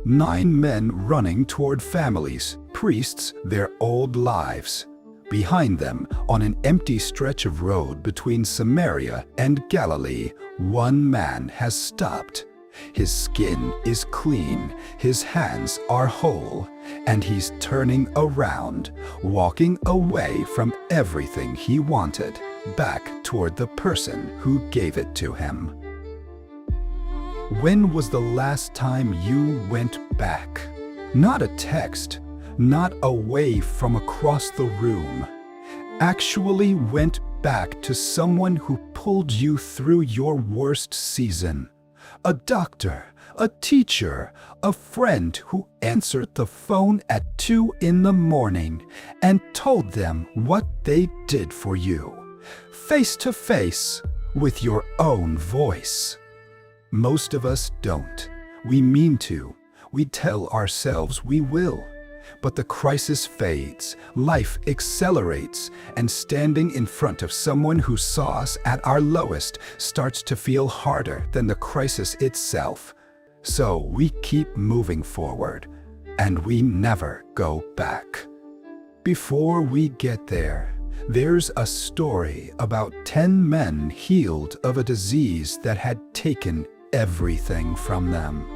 9 men running toward families, priests, their old lives. Behind them, on an empty stretch of road between Samaria and Galilee, one man has stopped. His skin is clean, his hands are whole, and he's turning around, walking away from everything he wanted, back toward the person who gave it to him. When was the last time you went back? Not a text, not away from across the room. Actually went back to someone who pulled you through your worst season. A doctor, a teacher, a friend who answered the phone at 2 in the morning and told them what they did for you, face to face, with your own voice. Most of us don't. We mean to. We tell ourselves we will. But the crisis fades, life accelerates, and standing in front of someone who saw us at our lowest starts to feel harder than the crisis itself. So we keep moving forward, and we never go back. Before we get there, there's a story about 10 men healed of a disease that had taken everything from them.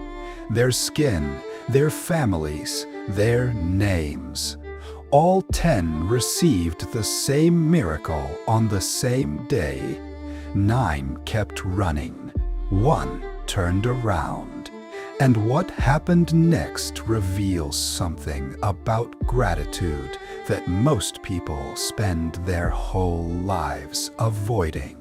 Their skin, their families, their names. All 10 received the same miracle on the same day. 9 kept running. 1 turned around. And what happened next reveals something about gratitude that most people spend their whole lives avoiding.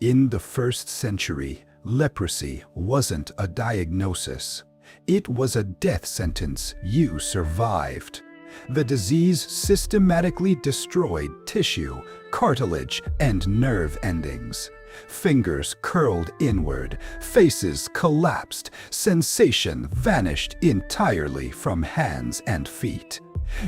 In the 1st century, leprosy wasn't a diagnosis. It was a death sentence you survived. The disease systematically destroyed tissue, cartilage, and nerve endings. Fingers curled inward, faces collapsed, sensation vanished entirely from hands and feet.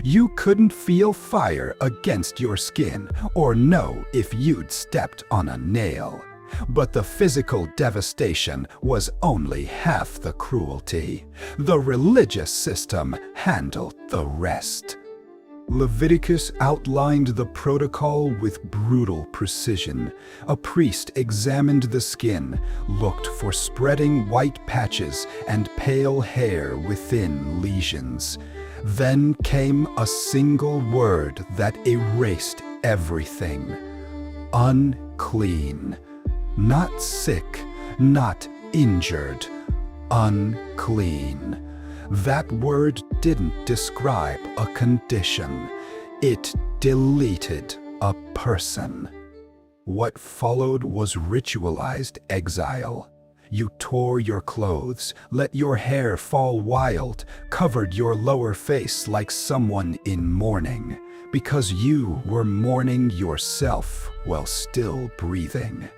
You couldn't feel fire against your skin or know if you'd stepped on a nail. But the physical devastation was only half the cruelty. The religious system handled the rest. Leviticus outlined the protocol with brutal precision. A priest examined the skin, looked for spreading white patches and pale hair within lesions. Then came a single word that erased everything. Unclean. Not sick, not injured, unclean. That word didn't describe a condition. It deleted a person. What followed was ritualized exile. You tore your clothes, let your hair fall wild, covered your lower face like someone in mourning, because you were mourning yourself while still breathing.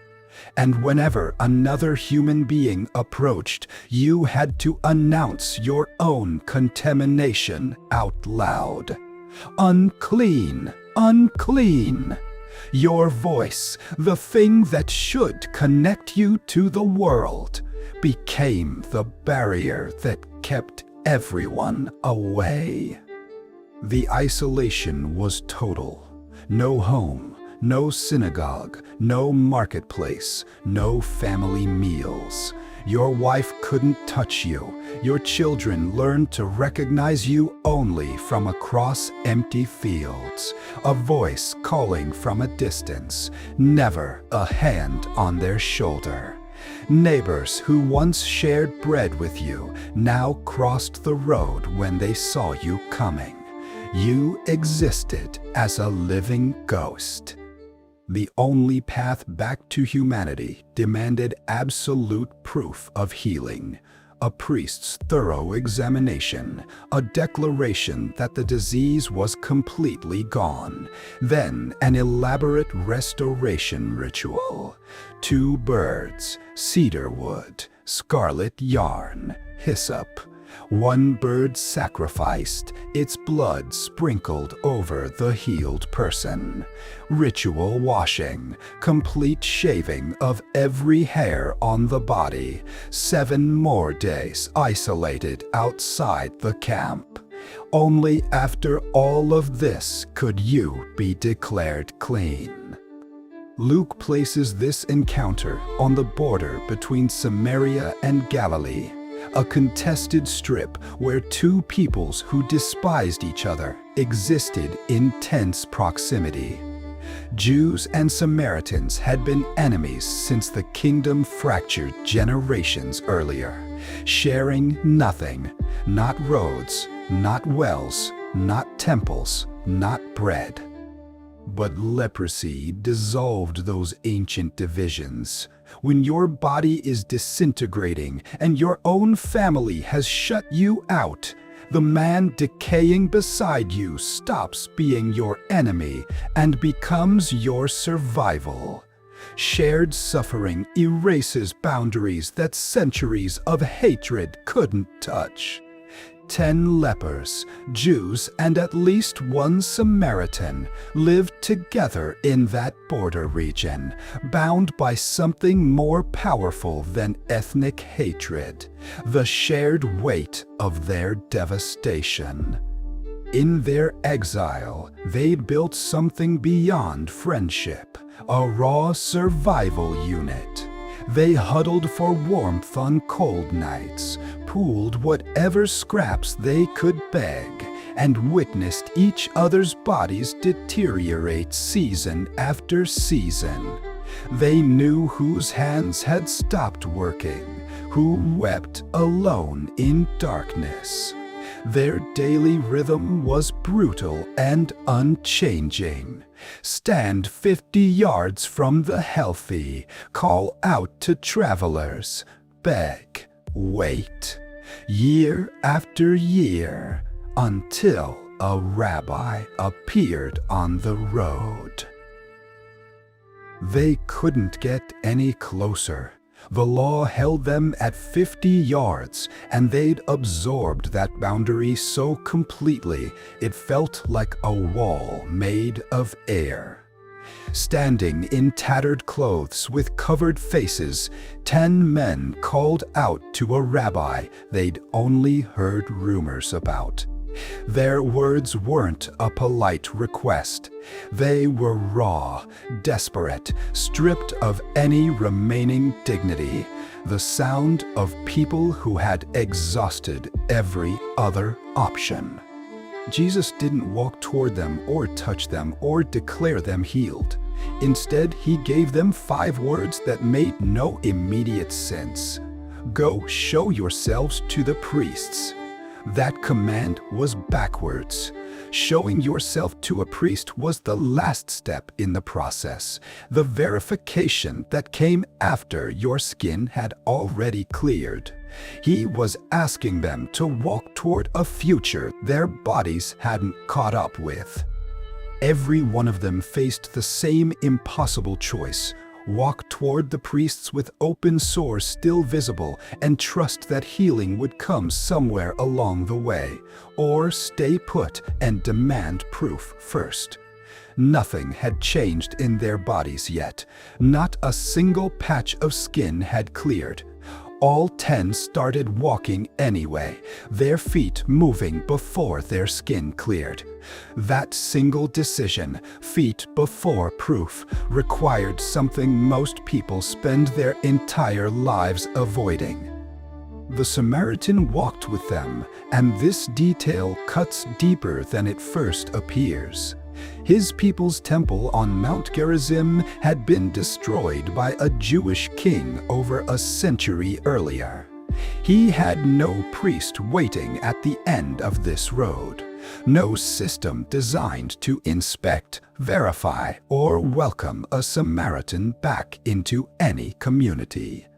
And whenever another human being approached, you had to announce your own contamination out loud. Unclean, unclean. Your voice, the thing that should connect you to the world, became the barrier that kept everyone away. The isolation was total. No home. No synagogue, no marketplace, no family meals. Your wife couldn't touch you. Your children learned to recognize you only from across empty fields. A voice calling from a distance, never a hand on their shoulder. Neighbors who once shared bread with you now crossed the road when they saw you coming. You existed as a living ghost. The only path back to humanity demanded absolute proof of healing, a priest's thorough examination, a declaration that the disease was completely gone, then an elaborate restoration ritual. 2 birds, cedar wood, scarlet yarn, hyssop. One bird sacrificed, its blood sprinkled over the healed person. Ritual washing, complete shaving of every hair on the body. 7 more days isolated outside the camp. Only after all of this could you be declared clean. Luke places this encounter on the border between Samaria and Galilee, a contested strip where 2 peoples who despised each other existed in tense proximity. Jews and Samaritans had been enemies since the kingdom fractured generations earlier, sharing nothing, not roads, not wells, not temples, not bread. But leprosy dissolved those ancient divisions. When your body is disintegrating and your own family has shut you out, the man decaying beside you stops being your enemy and becomes your survival. Shared suffering erases boundaries that centuries of hatred couldn't touch. 10 lepers, Jews, and at least 1 Samaritan lived together in that border region, bound by something more powerful than ethnic hatred, the shared weight of their devastation. In their exile, they'd built something beyond friendship, a raw survival unit. They huddled for warmth on cold nights, pooled whatever scraps they could beg, and witnessed each other's bodies deteriorate season after season. They knew whose hands had stopped working, who wept alone in darkness. Their daily rhythm was brutal and unchanging. Stand 50 yards from the healthy, call out to travelers, beg, wait, year after year, until a rabbi appeared on the road. They couldn't get any closer. The law held them at 50 yards, and they'd absorbed that boundary so completely it felt like a wall made of air. Standing in tattered clothes with covered faces, 10 men called out to a rabbi they'd only heard rumors about. Their words weren't a polite request. They were raw, desperate, stripped of any remaining dignity, the sound of people who had exhausted every other option. Jesus didn't walk toward them or touch them or declare them healed. Instead, he gave them 5 words that made no immediate sense. Go show yourselves to the priests. That command was backwards. Showing yourself to a priest was the last step in the process, the verification that came after your skin had already cleared. He was asking them to walk toward a future their bodies hadn't caught up with. Every one of them faced the same impossible choice: walk toward the priests with open sores still visible and trust that healing would come somewhere along the way, or stay put and demand proof first. Nothing had changed in their bodies yet. Not a single patch of skin had cleared. All 10 started walking anyway, their feet moving before their skin cleared. That single decision, feet before proof, required something most people spend their entire lives avoiding. The Samaritan walked with them, and this detail cuts deeper than it first appears. His people's temple on Mount Gerizim had been destroyed by a Jewish king over a century earlier. He had no priest waiting at the end of this road, no system designed to inspect, verify, or welcome a Samaritan back into any community.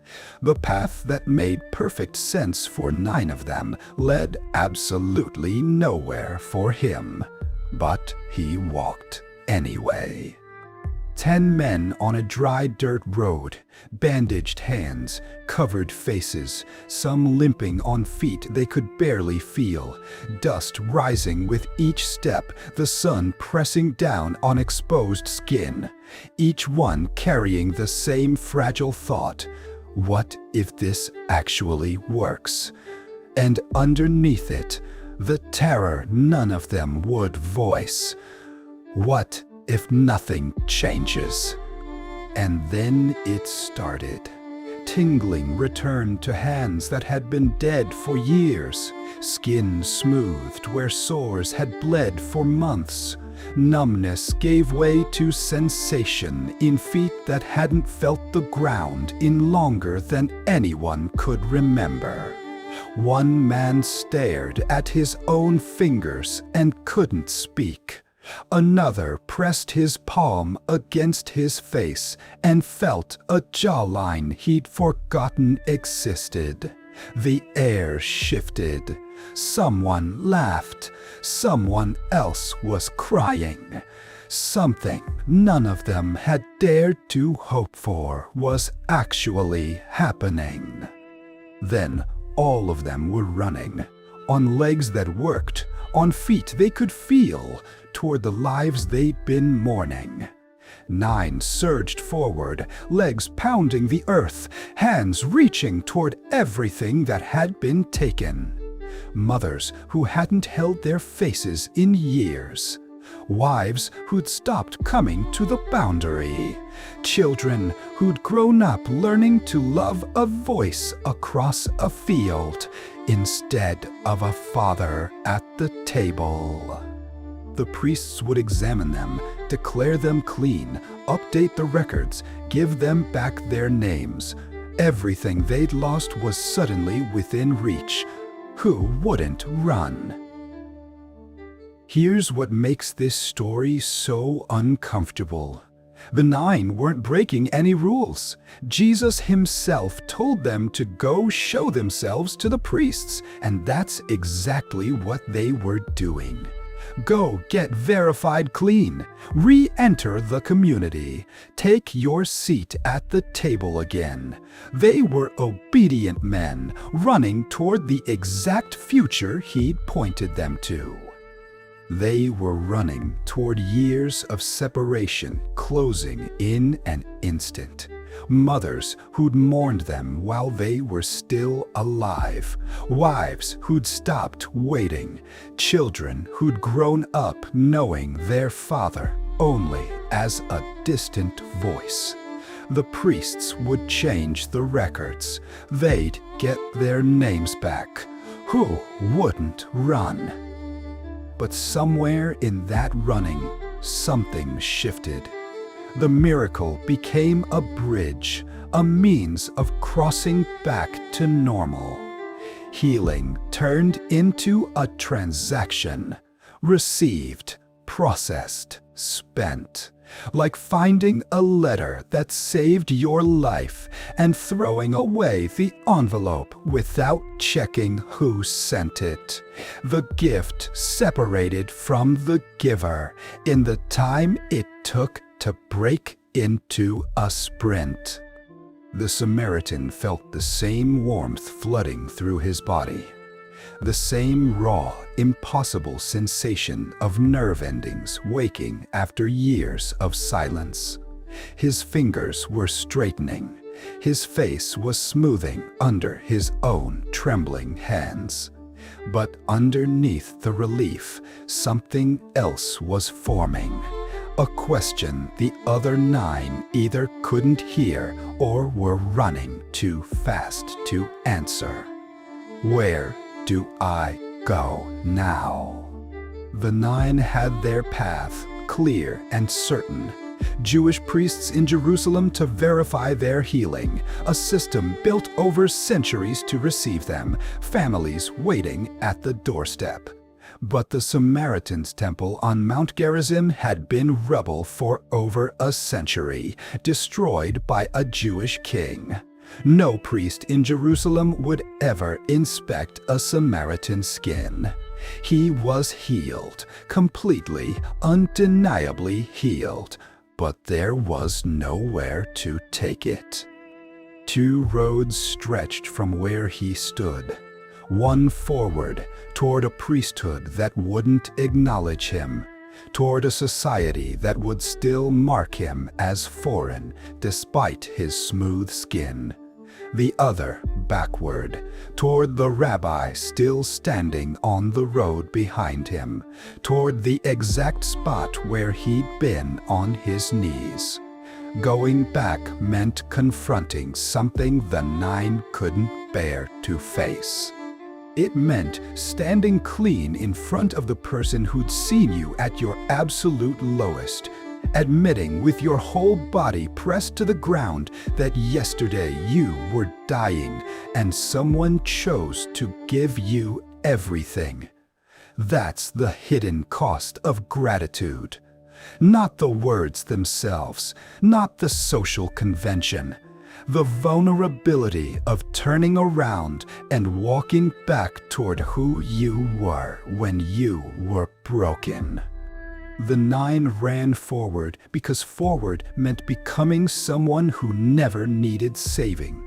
The path that made perfect sense for 9 of them led absolutely nowhere for him. But he walked anyway. 10 men on a dry dirt road, bandaged hands, covered faces, some limping on feet they could barely feel, dust rising with each step, the sun pressing down on exposed skin, each one carrying the same fragile thought: what if this actually works? And underneath it, the terror none of them would voice: what if nothing changes? And then it started. Tingling returned to hands that had been dead for years, skin smoothed where sores had bled for months. Numbness gave way to sensation in feet that hadn't felt the ground in longer than anyone could remember. One man stared at his own fingers and couldn't speak. Another pressed his palm against his face and felt a jawline he'd forgotten existed. The air shifted. Someone laughed. Someone else was crying. Something none of them had dared to hope for was actually happening. Then all of them were running, on legs that worked, on feet they could feel, toward the lives they'd been mourning. 9 surged forward, legs pounding the earth, hands reaching toward everything that had been taken. Mothers who hadn't held their faces in years. Wives who'd stopped coming to the boundary. Children who'd grown up learning to love a voice across a field instead of a father at the table. The priests would examine them, declare them clean, update the records, give them back their names. Everything they'd lost was suddenly within reach. Who wouldn't run? Here's what makes this story so uncomfortable. The 9 weren't breaking any rules. Jesus himself told them to go show themselves to the priests, and that's exactly what they were doing. Go get verified clean. Re-enter the community. Take your seat at the table again. They were obedient men, running toward the exact future he'd pointed them to. They were running toward years of separation closing in an instant. Mothers who'd mourned them while they were still alive. Wives who'd stopped waiting. Children who'd grown up knowing their father only as a distant voice. The priests would change the records. They'd get their names back. Who wouldn't run? But somewhere in that running, something shifted. The miracle became a bridge, a means of crossing back to normal. Healing turned into a transaction, received, processed, spent. Like finding a letter that saved your life and throwing away the envelope without checking who sent it. The gift separated from the giver in the time it took to break into a sprint. The Samaritan felt the same warmth flooding through his body. The same raw, impossible sensation of nerve endings waking after years of silence. His fingers were straightening. His face was smoothing under his own trembling hands. But underneath the relief, something else was forming. A question the other 9 either couldn't hear or were running too fast to answer. Where do I go now? The 9 had their path, clear and certain. Jewish priests in Jerusalem to verify their healing, a system built over centuries to receive them, families waiting at the doorstep. But the Samaritan's temple on Mount Gerizim had been rubble for over a century, destroyed by a Jewish king. No priest in Jerusalem would ever inspect a Samaritan skin. He was healed, completely, undeniably healed. but there was nowhere to take it. Two roads stretched from where he stood. One forward, toward a priesthood that wouldn't acknowledge him, toward a society that would still mark him as foreign despite his smooth skin. The other backward, toward the rabbi still standing on the road behind him, toward the exact spot where he'd been on his knees. Going back meant confronting something the nine couldn't bear to face. It meant standing clean in front of the person who'd seen you at your absolute lowest, admitting with your whole body pressed to the ground that yesterday you were dying and someone chose to give you everything. That's the hidden cost of gratitude. Not the words themselves, not the social convention. The vulnerability of turning around and walking back toward who you were when you were broken. The nine ran forward because forward meant becoming someone who never needed saving.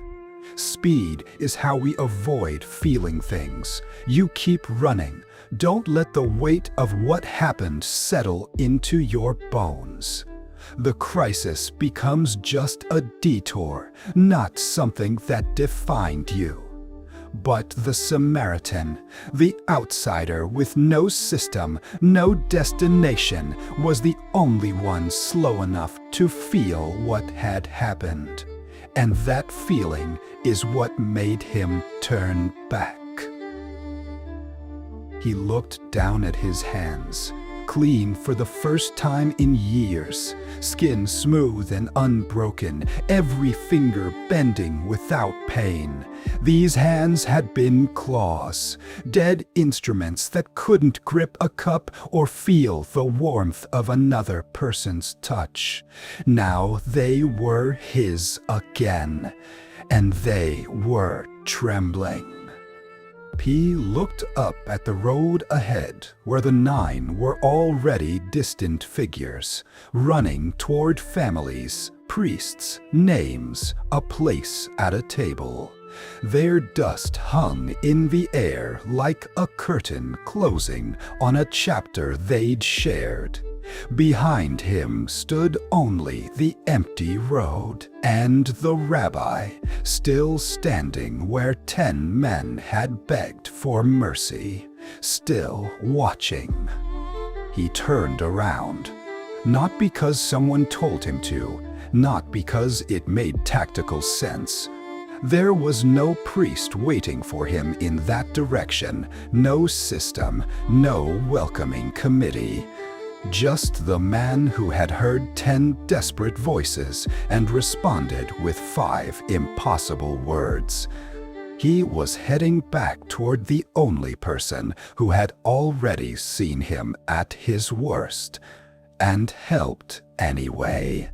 Speed is how we avoid feeling things. You keep running. Don't let the weight of what happened settle into your bones. The crisis becomes just a detour, not something that defined you. But the Samaritan, the outsider with no system, no destination, was the only one slow enough to feel what had happened. And that feeling is what made him turn back. He looked down at his hands, clean for the first time in years, skin smooth and unbroken, every finger bending without pain. These hands had been claws, dead instruments that couldn't grip a cup or feel the warmth of another person's touch. Now they were his again, and they were trembling. He looked up at the road ahead, where the nine were already distant figures, running toward families, priests, names, a place at a table. Their dust hung in the air like a curtain closing on a chapter they'd shared. Behind him stood only the empty road and the rabbi, still standing where 10 men had begged for mercy, still watching. He turned around, not because someone told him to, not because it made tactical sense. There was no priest waiting for him in that direction, no system, no welcoming committee. Just the man who had heard 10 desperate voices and responded with 5 impossible words. He was heading back toward the only person who had already seen him at his worst, and helped anyway.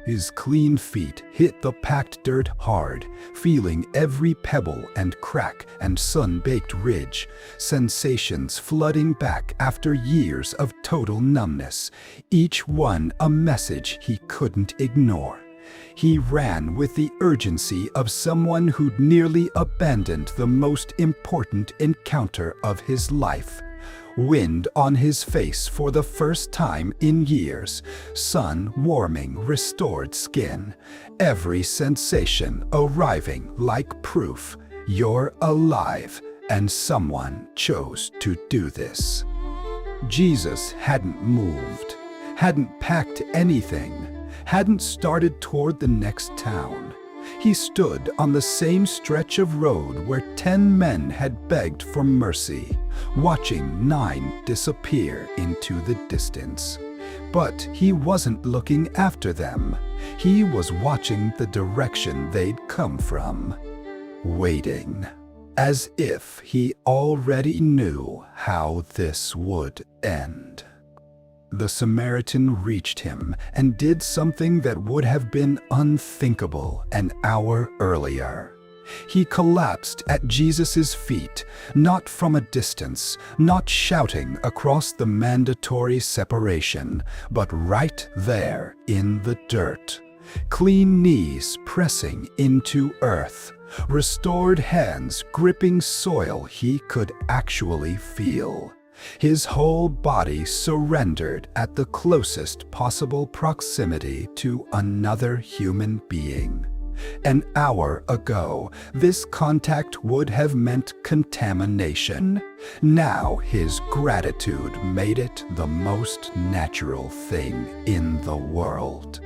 His clean feet hit the packed dirt hard, feeling every pebble and crack and sun-baked ridge, sensations flooding back after years of total numbness, each one a message he couldn't ignore. He ran with the urgency of someone who'd nearly abandoned the most important encounter of his life. Wind on his face for the first time in years, sun warming restored skin, every sensation arriving like proof you're alive and someone chose to do this. Jesus hadn't moved, hadn't packed anything, hadn't started toward the next town. He stood on the same stretch of road where 10 men had begged for mercy, watching 9 disappear into the distance. But he wasn't looking after them. He was watching the direction they'd come from, waiting, as if he already knew how this would end. The Samaritan reached him and did something that would have been unthinkable an hour earlier. He collapsed at Jesus' feet, not from a distance, not shouting across the mandatory separation, but right there in the dirt. Clean knees pressing into earth, restored hands gripping soil he could actually feel. His whole body surrendered at the closest possible proximity to another human being. An hour ago, this contact would have meant contamination. Now his gratitude made it the most natural thing in the world.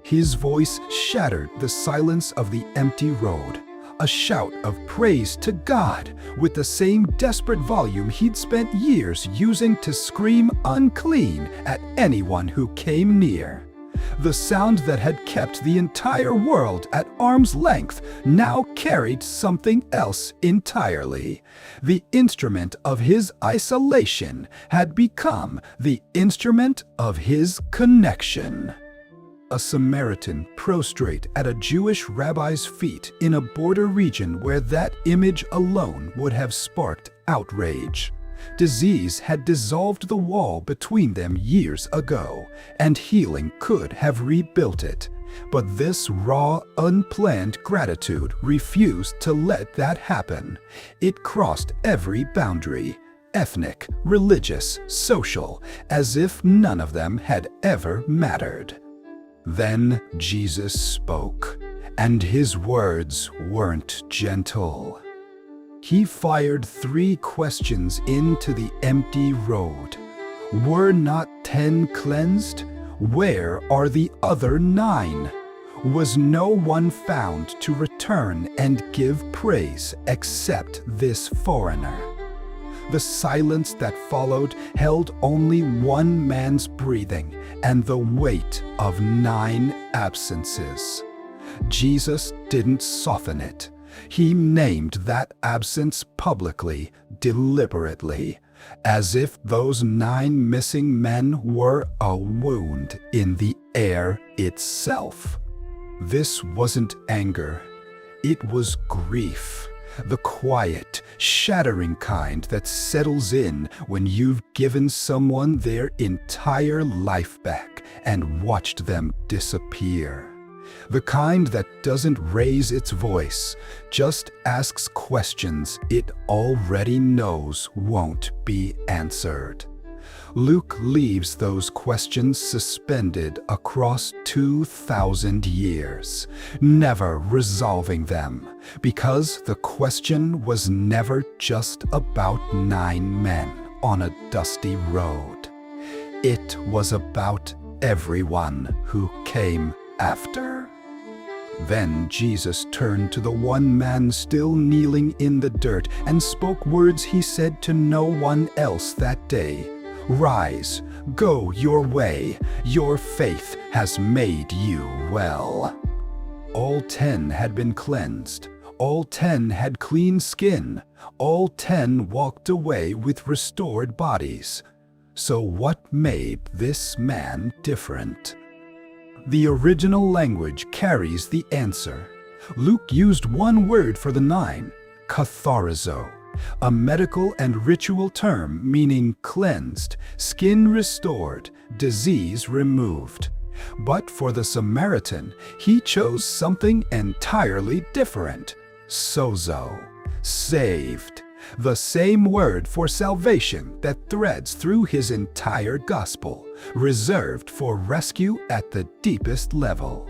His voice shattered the silence of the empty road, a shout of praise to God with the same desperate volume he'd spent years using to scream unclean at anyone who came near. The sound that had kept the entire world at arm's length now carried something else entirely. The instrument of his isolation had become the instrument of his connection. A Samaritan prostrate at a Jewish rabbi's feet in a border region where that image alone would have sparked outrage. Disease had dissolved the wall between them years ago, and healing could have rebuilt it. But this raw, unplanned gratitude refused to let that happen. It crossed every boundary, ethnic, religious, social, as if none of them had ever mattered. Then Jesus spoke, and his words weren't gentle. He fired 3 questions into the empty road. Were not 10 cleansed? Where are the other 9? Was no one found to return and give praise except this foreigner? The silence that followed held only one man's breathing and the weight of 9 absences. Jesus didn't soften it. He named that absence publicly, deliberately, as if those 9 missing men were a wound in the air itself. This wasn't anger. It was grief. The quiet, shattering kind that settles in when you've given someone their entire life back and watched them disappear. The kind that doesn't raise its voice, just asks questions it already knows won't be answered. Luke leaves those questions suspended across 2,000 years, never resolving them, because the question was never just about 9 men on a dusty road. It was about everyone who came after. Then Jesus turned to the one man still kneeling in the dirt and spoke words he said to no one else that day. "Rise, go your way, your faith has made you well." All 10 had been cleansed. All 10 had clean skin. All 10 walked away with restored bodies. So what made this man different? The original language carries the answer. Luke used one word for the 9, katharizo, a medical and ritual term meaning cleansed, skin restored, disease removed. But for the Samaritan, he chose something entirely different, sozo, saved. The same word for salvation that threads through his entire gospel, reserved for rescue at the deepest level.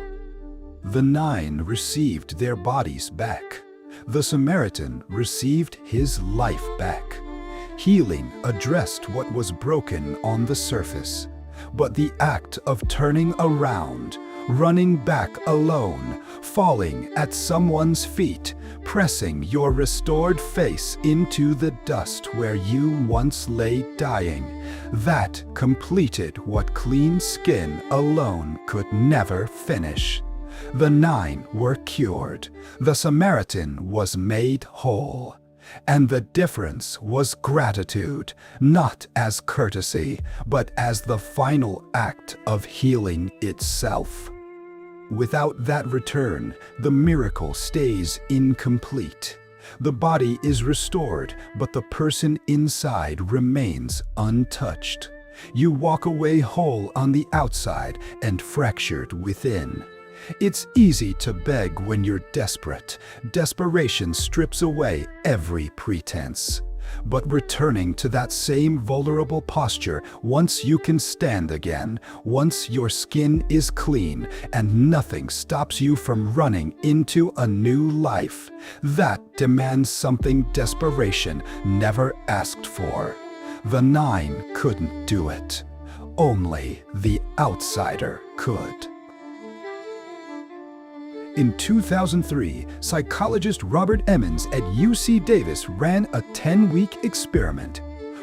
The 9 received their bodies back. The Samaritan received his life back. Healing addressed what was broken on the surface, but the act of turning around, running back alone, falling at someone's feet, pressing your restored face into the dust where you once lay dying, that completed what clean skin alone could never finish. The 9 were cured. The Samaritan was made whole. And the difference was gratitude, not as courtesy, but as the final act of healing itself. Without that return, the miracle stays incomplete. The body is restored, but the person inside remains untouched. You walk away whole on the outside and fractured within. It's easy to beg when you're desperate. Desperation strips away every pretense. But returning to that same vulnerable posture once you can stand again, once your skin is clean and nothing stops you from running into a new life, that demands something desperation never asked for. The 9 couldn't do it. Only the outsider could. In 2003, psychologist Robert Emmons at UC Davis ran a 10-week experiment.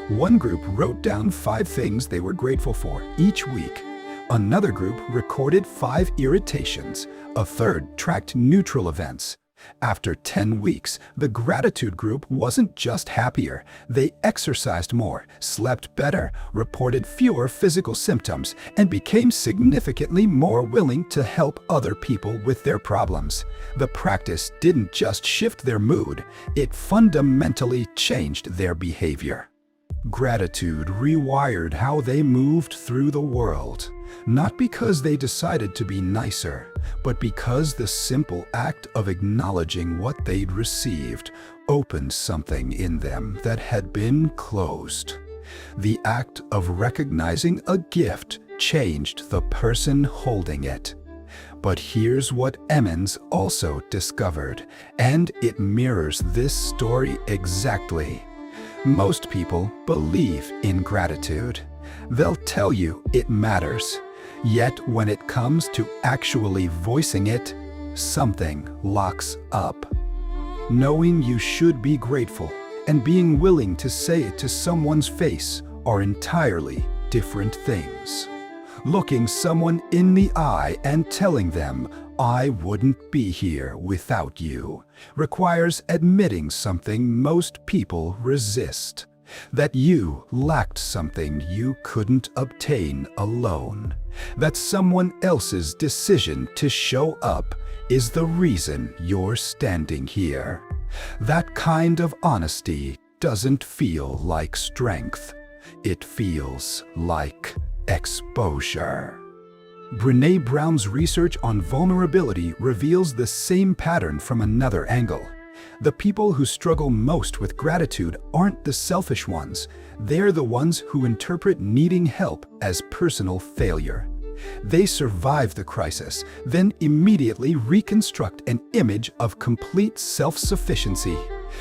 One group wrote down 5 things they were grateful for each week. Another group recorded 5 irritations. A third tracked neutral events. After 10 weeks, the gratitude group wasn't just happier. They exercised more, slept better, reported fewer physical symptoms, and became significantly more willing to help other people with their problems. The practice didn't just shift their mood, it fundamentally changed their behavior. Gratitude rewired how they moved through the world. Not because they decided to be nicer, but because the simple act of acknowledging what they'd received opened something in them that had been closed. The act of recognizing a gift changed the person holding it. But here's what Emmons also discovered, and it mirrors this story exactly. Most people believe in gratitude. They'll tell you it matters. Yet when it comes to actually voicing it, something locks up. Knowing you should be grateful and being willing to say it to someone's face are entirely different things. Looking someone in the eye and telling them, "I wouldn't be here without you," requires admitting something most people resist. That you lacked something you couldn't obtain alone. That someone else's decision to show up is the reason you're standing here. That kind of honesty doesn't feel like strength. It feels like exposure. Brené Brown's research on vulnerability reveals the same pattern from another angle. The people who struggle most with gratitude aren't the selfish ones. They're the ones who interpret needing help as personal failure. They survive the crisis, then immediately reconstruct an image of complete self-sufficiency.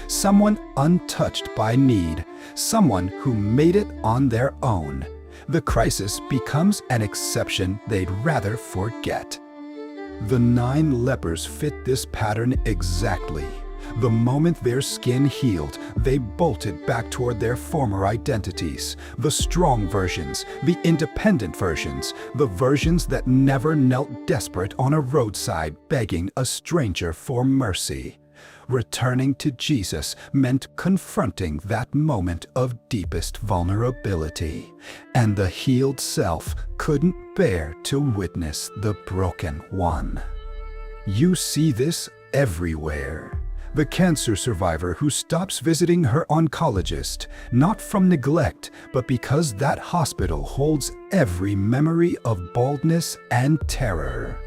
Someone untouched by need, someone who made it on their own. The crisis becomes an exception they'd rather forget. The 9 lepers fit this pattern exactly. The moment their skin healed, they bolted back toward their former identities. The strong versions, the independent versions, the versions that never knelt desperate on a roadside begging a stranger for mercy. Returning to Jesus meant confronting that moment of deepest vulnerability. And the healed self couldn't bear to witness the broken one. You see this everywhere. The cancer survivor who stops visiting her oncologist, not from neglect, but because that hospital holds every memory of baldness and terror.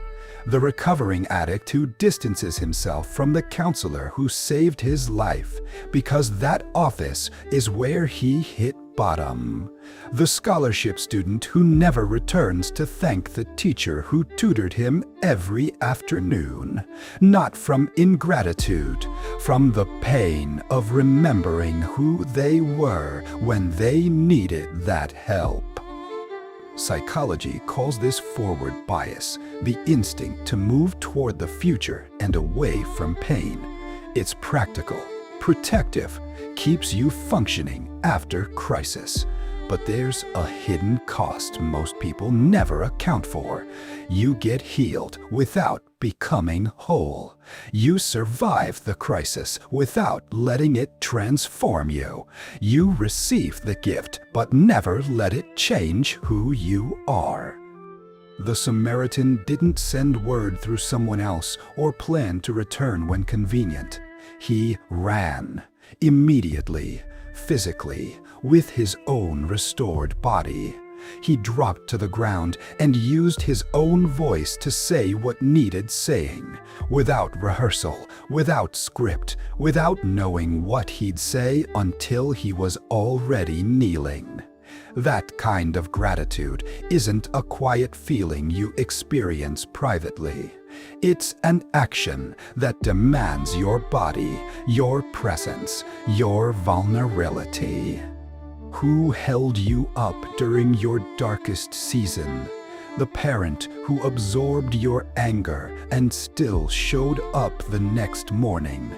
The recovering addict who distances himself from the counselor who saved his life, because that office is where he hit bottom. The scholarship student who never returns to thank the teacher who tutored him every afternoon, not from ingratitude, from the pain of remembering who they were when they needed that help. Psychology calls this forward bias, the instinct to move toward the future and away from pain. It's practical, protective, keeps you functioning after crisis. But there's a hidden cost most people never account for. You get healed without becoming whole. You survive the crisis without letting it transform you. You receive the gift, but never let it change who you are. The Samaritan didn't send word through someone else or plan to return when convenient. He ran, immediately, physically, with his own restored body. He dropped to the ground and used his own voice to say what needed saying, without rehearsal, without script, without knowing what he'd say until he was already kneeling. That kind of gratitude isn't a quiet feeling you experience privately. It's an action that demands your body, your presence, your vulnerability. Who held you up during your darkest season? The parent who absorbed your anger and still showed up the next morning.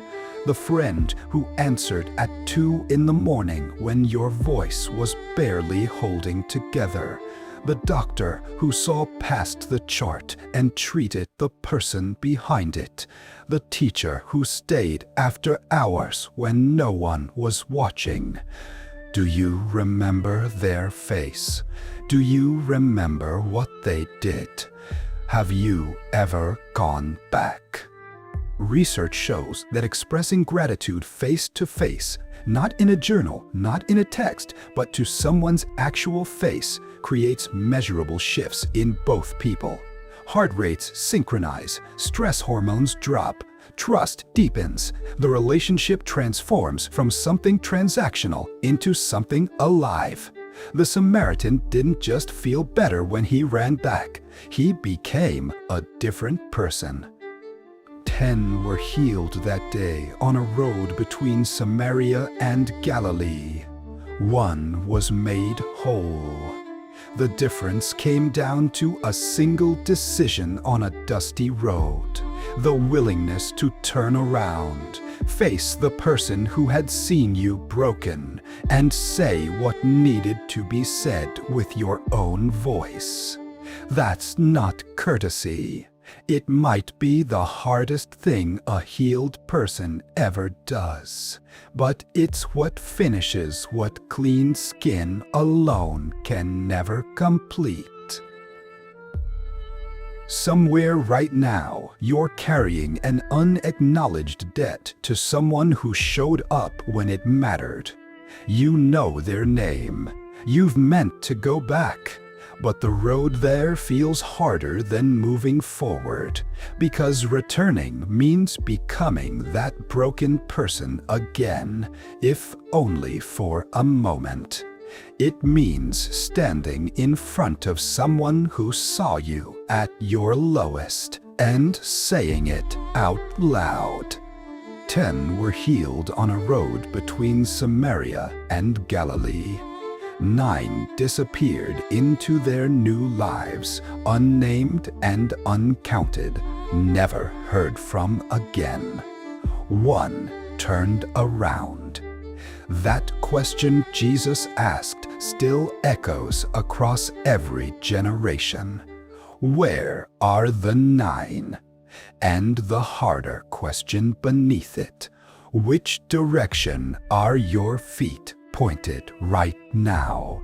The friend who answered at 2 in the morning when your voice was barely holding together. The doctor who saw past the chart and treated the person behind it. The teacher who stayed after hours when no one was watching. Do you remember their face? Do you remember what they did? Have you ever gone back? Research shows that expressing gratitude face to face, not in a journal, not in a text, but to someone's actual face, creates measurable shifts in both people. Heart rates synchronize, stress hormones drop, trust deepens. The relationship transforms from something transactional into something alive. The Samaritan didn't just feel better when he ran back. He became a different person. 10 were healed that day on a road between Samaria and Galilee. 1 was made whole. The difference came down to a single decision on a dusty road. The willingness to turn around, face the person who had seen you broken, and say what needed to be said with your own voice. That's not courtesy. It might be the hardest thing a healed person ever does, but it's what finishes what clean skin alone can never complete. Somewhere right now, you're carrying an unacknowledged debt to someone who showed up when it mattered. You know their name. You've meant to go back. But the road there feels harder than moving forward, because returning means becoming that broken person again, if only for a moment. It means standing in front of someone who saw you at your lowest and saying it out loud. 10 were healed on a road between Samaria and Galilee. 9 disappeared into their new lives, unnamed and uncounted, never heard from again. 1 turned around. That question Jesus asked still echoes across every generation. Where are the 9? And the harder question beneath it, which direction are your feet pointed right now?